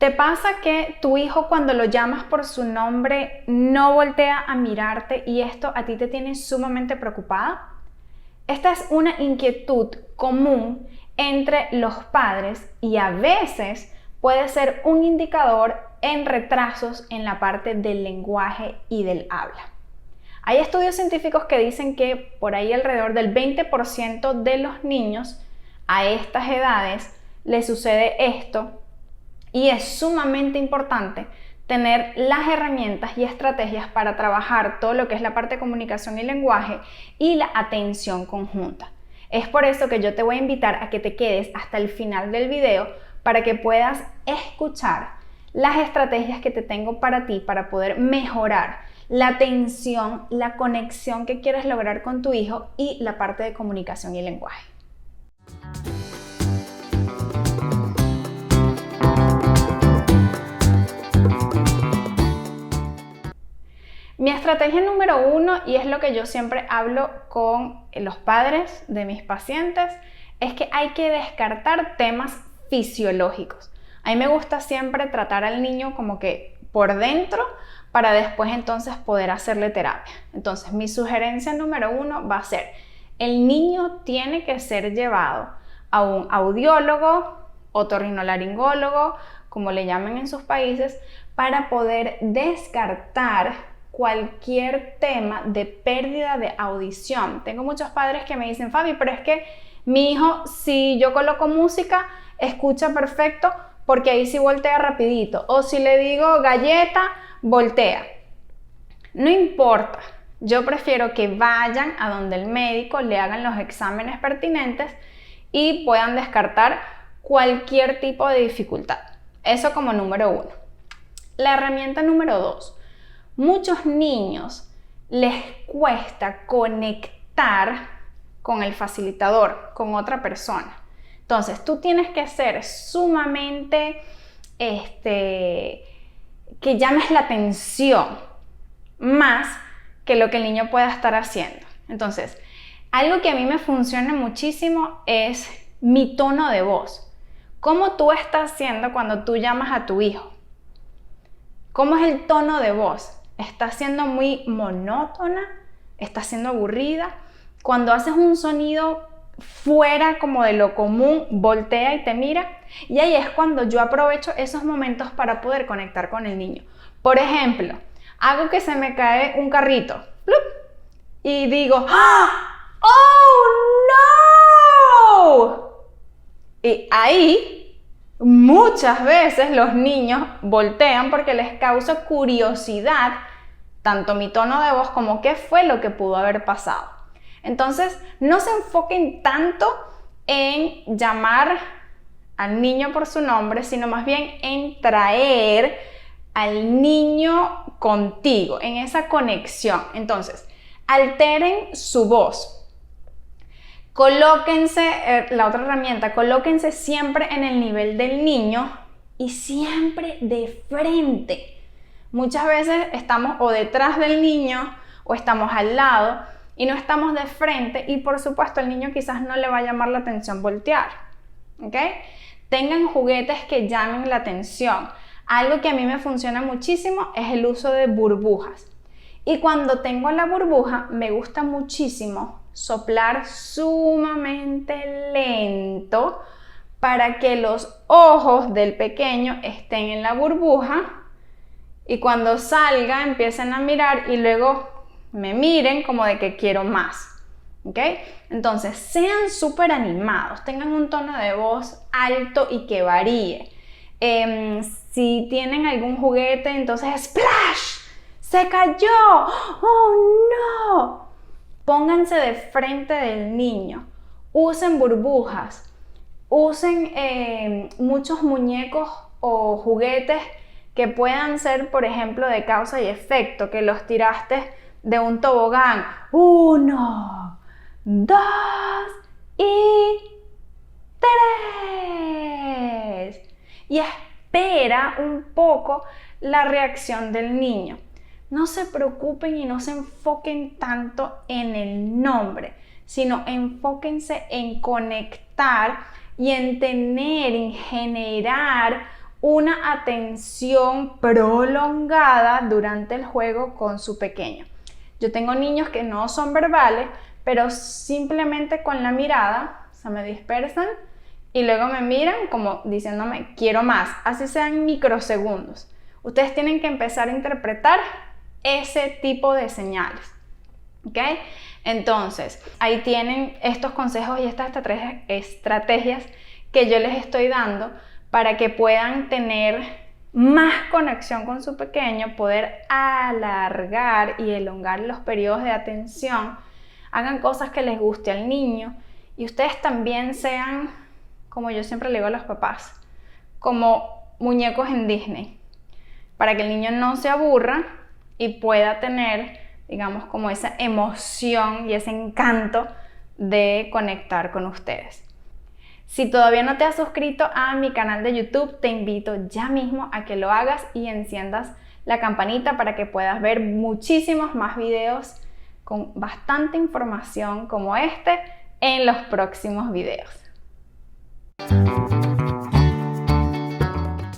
¿Te pasa que tu hijo cuando lo llamas por su nombre no voltea a mirarte y esto a ti te tiene sumamente preocupada? Esta es una inquietud común entre los padres y a veces puede ser un indicador en retrasos en la parte del lenguaje y del habla. Hay estudios científicos que dicen que por ahí alrededor del 20% de los niños a estas edades les sucede esto. Y es sumamente importante tener las herramientas y estrategias para trabajar todo lo que es la parte de comunicación y lenguaje y la atención conjunta. Es por eso que yo te voy a invitar a que te quedes hasta el final del video para que puedas escuchar las estrategias que te tengo para ti para poder mejorar la atención, la conexión que quieres lograr con tu hijo y la parte de comunicación y lenguaje. Mi estrategia número 1, y es lo que yo siempre hablo con los padres de mis pacientes, es que hay que descartar temas fisiológicos. A mí me gusta siempre tratar al niño como que por dentro para después entonces poder hacerle terapia. Entonces mi sugerencia número 1 va a ser, el niño tiene que ser llevado a un audiólogo, otorrinolaringólogo, como le llaman en sus países, para poder descartar cualquier tema de pérdida de audición. Tengo muchos padres que me dicen, Fabi, pero es que mi hijo, si yo coloco música, escucha perfecto porque ahí sí voltea rapidito. O si le digo galleta, voltea. No importa. Yo prefiero que vayan a donde el médico, le hagan los exámenes pertinentes y puedan descartar cualquier tipo de dificultad. Eso como número 1. La herramienta número 2. Muchos niños les cuesta conectar con el facilitador, con otra persona. Entonces, tú tienes que ser sumamente, que llames la atención más que lo que el niño pueda estar haciendo. Entonces, algo que a mí me funciona muchísimo es mi tono de voz. ¿Cómo tú estás haciendo cuando tú llamas a tu hijo? ¿Cómo es el tono de voz? ¿Está siendo muy monótona? ¿Está siendo aburrida? Cuando haces un sonido fuera como de lo común, voltea y te mira. Y ahí es cuando yo aprovecho esos momentos para poder conectar con el niño. Por ejemplo, hago que se me cae un carrito. ¡Plup! Y digo, ¡oh, no! Y ahí muchas veces los niños voltean porque les causa curiosidad tanto mi tono de voz como qué fue lo que pudo haber pasado. Entonces, no se enfoquen tanto en llamar al niño por su nombre, sino más bien en traer al niño contigo, en esa conexión. Entonces, alteren su voz. Colóquense, la otra herramienta, colóquense siempre en el nivel del niño y siempre de frente. Muchas veces estamos o detrás del niño o estamos al lado y no estamos de frente y por supuesto el niño quizás no le va a llamar la atención voltear. ¿Ok? Tengan juguetes que llamen la atención. Algo que a mí me funciona muchísimo es el uso de burbujas. Y cuando tengo la burbuja me gusta muchísimo soplar sumamente lento para que los ojos del pequeño estén en la burbuja y cuando salga empiecen a mirar y luego me miren como de que quiero más. ¿Ok? Entonces sean súper animados, tengan un tono de voz alto y que varíe. Si tienen algún juguete, entonces ¡splash! ¡Se cayó! ¡Oh no! Pónganse de frente del niño, usen burbujas, usen muchos muñecos o juguetes que puedan ser, por ejemplo, de causa y efecto, que los tiraste de un tobogán. 1, 2 y 3. Y espera un poco la reacción del niño. No se preocupen y no se enfoquen tanto en el nombre, sino enfóquense en conectar y en tener, en generar una atención prolongada durante el juego con su pequeño. Yo tengo niños que no son verbales, pero simplemente con la mirada se me dispersan y luego me miran como diciéndome quiero más, así sean microsegundos. Ustedes tienen que empezar a interpretar ese tipo de señales, ¿ok? Entonces, ahí tienen estos consejos y estas estrategias que yo les estoy dando para que puedan tener más conexión con su pequeño, poder alargar y elongar los periodos de atención, hagan cosas que les guste al niño y ustedes también sean, como yo siempre le digo a los papás, como muñecos en Disney, para que el niño no se aburra y pueda tener, digamos, como esa emoción y ese encanto de conectar con ustedes. Si todavía no te has suscrito a mi canal de YouTube, te invito ya mismo a que lo hagas y enciendas la campanita para que puedas ver muchísimos más videos con bastante información como este en los próximos videos.